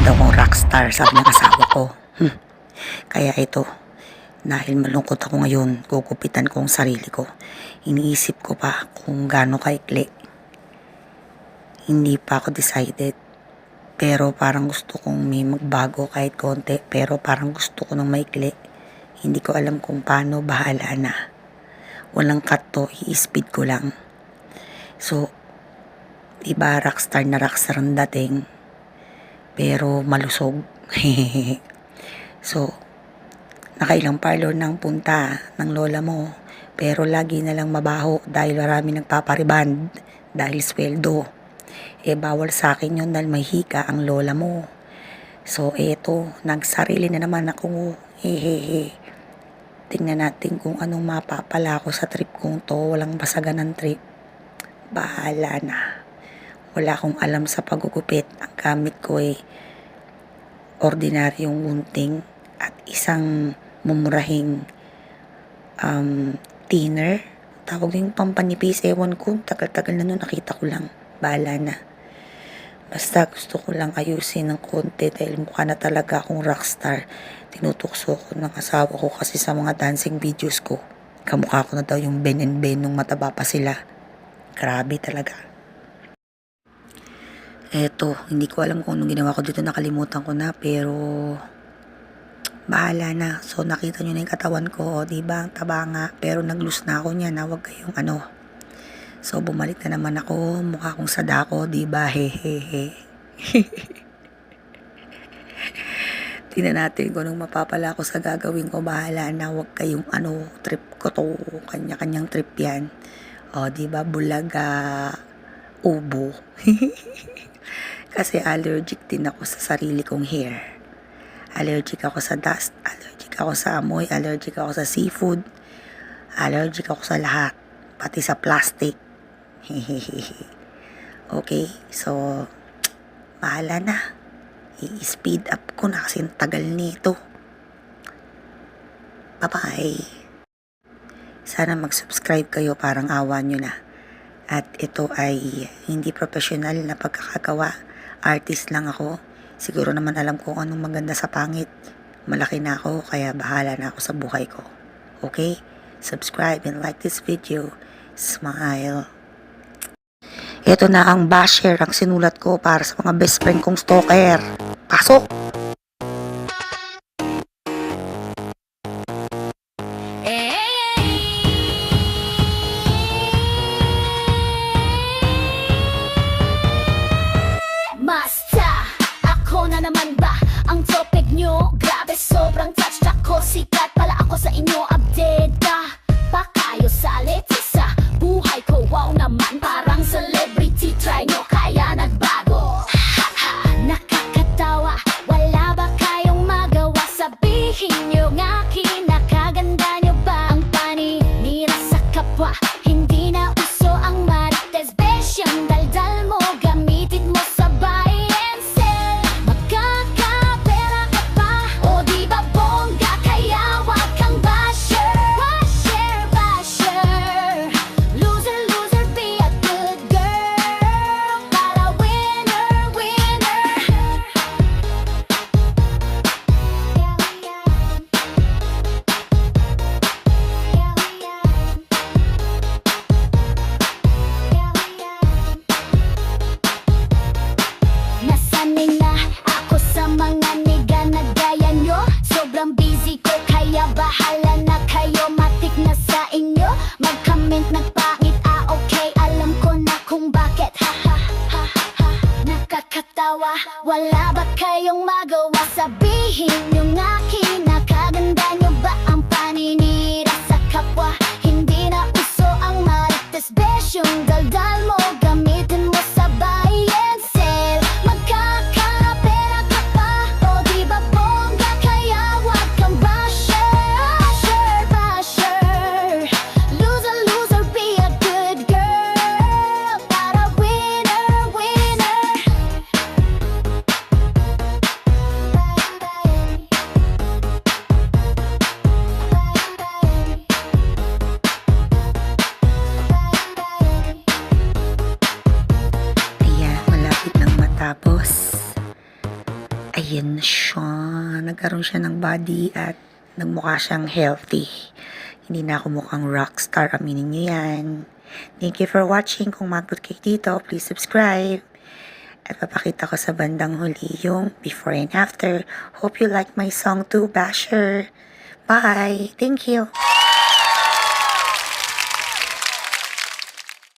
daw akong rockstar, sabi ng asawa ko. Kaya ito, dahil malungkot ako ngayon, gugupitan ko ang sarili ko. Iniisip ko pa kung gaano kaikli. Hindi pa ako decided. Pero parang gusto kong may magbago kahit konti. Pero parang gusto ko ng maikli. Hindi ko alam kung paano, bahala na. Walang cut to, i-speed ko lang. So, diba rockstar na rockstar ang dating. Pero malusog. So, nakailang parlor nang punta ng lola mo. Pero lagi na lang mabaho dahil marami nagpapariband dahil sweldo. Bawal sa akin yun dahil may hika ang lola mo. So, eto, nagsarili na naman ako. Tingnan natin kung anong mapapala ko sa trip kong to. Walang basagan ng trip. Bahala na. Wala akong alam sa pagugupit. Ang gamit ko ordinaryong gunting at isang mumurahing thinner. Tawag yung pampanipis. Ewan ko. Tagal-tagal na nun. Nakita ko lang. Bahala na. Basta gusto ko lang ayusin ng konti dahil mukha na talaga akong rockstar. Tinutukso ko ng asawa ko kasi sa mga dancing videos ko. Kamukha ko na daw yung Ben and Ben nung mataba pa sila. Grabe talaga. Eto, hindi ko alam kung anong ginawa ko dito. Nakalimutan ko na pero bahala na. So nakita nyo na yung katawan ko. Diba? Ang taba nga. Pero nag-lose na ako niyan. Huwag kayong So, bumalik na naman ako. Mukha akong sadako, diba? Hehehe. Tingnan natin kung anong mapapala ko sa gagawin ko. Bahala na. Huwag kayong trip ko to. Kanya-kanyang trip yan. O, diba? Bulaga, ubo. Kasi allergic din ako sa sarili kong hair. Allergic ako sa dust. Allergic ako sa amoy. Allergic ako sa seafood. Allergic ako sa lahat. Pati sa plastic. Okay, so bahala na. I-speed up ko na kasi tagal nito. Bye-bye. Sana mag-subscribe kayo, parang awa nyo na. At ito ay hindi professional na pagkakagawa. Artist lang ako. Siguro naman alam ko anong maganda sa pangit. Malaki na ako, kaya bahala na ako sa buhay ko. Okay? Subscribe and like this video. Smile. Ito na ang basher ang sinulat ko para sa mga best friend kong stalker. Pasok! Basta, ako na naman ba ang topic nyo? Grabe, sobrang touched ako. Sikat pala ako sa inyo. Update ka pa kayo sa latest sa buhay ko. Wow naman, parang celebrity. Try nyo, kaya nagbago. Nakakatawa, wala ba kayong magawa? Sabihin nyo nga, kinakaganda nyo ba ang paninira sa kapwa? Hindi na uso ang marites. Besyang daldal mo, gamitin mo sa buy and sell. Magkakapera ka pa, o di ba bongga? Kaya wag kang basher. Basher, basher. Loser, loser, be a good girl. Para winner, winner. Nasanay na ako sa mga niga na gaya nyo. Sobrang busy ko kaya bahala na kayo. Matik na sa inyo mag-comment nagpangit. Okay, alam ko na kung bakit. Ha ha ha ha. Nakakatawa, wala ba kayong magawa? Sabihin nyo nga, kinakaganda nyo ba ang paninira sa kapwa? Hindi na uso ang marites. Besyong daldal mo, gamitin mo sa buy and sell. Magkakapera ka pa, o di ba bongga? Kaya wag kang basher. Basher, basher. Loser, loser, be a good girl. Para winner, winner. Ayan na siya. Nagkaroon siya ng body at nagmukha siyang healthy. Hindi na ako mukhang rockstar. Aminin niyo yan. Thank you for watching. Kung magot kayo dito, please subscribe. At papakita ko sa bandang huli yung before and after. Hope you like my song too, Basher. Bye. Thank you.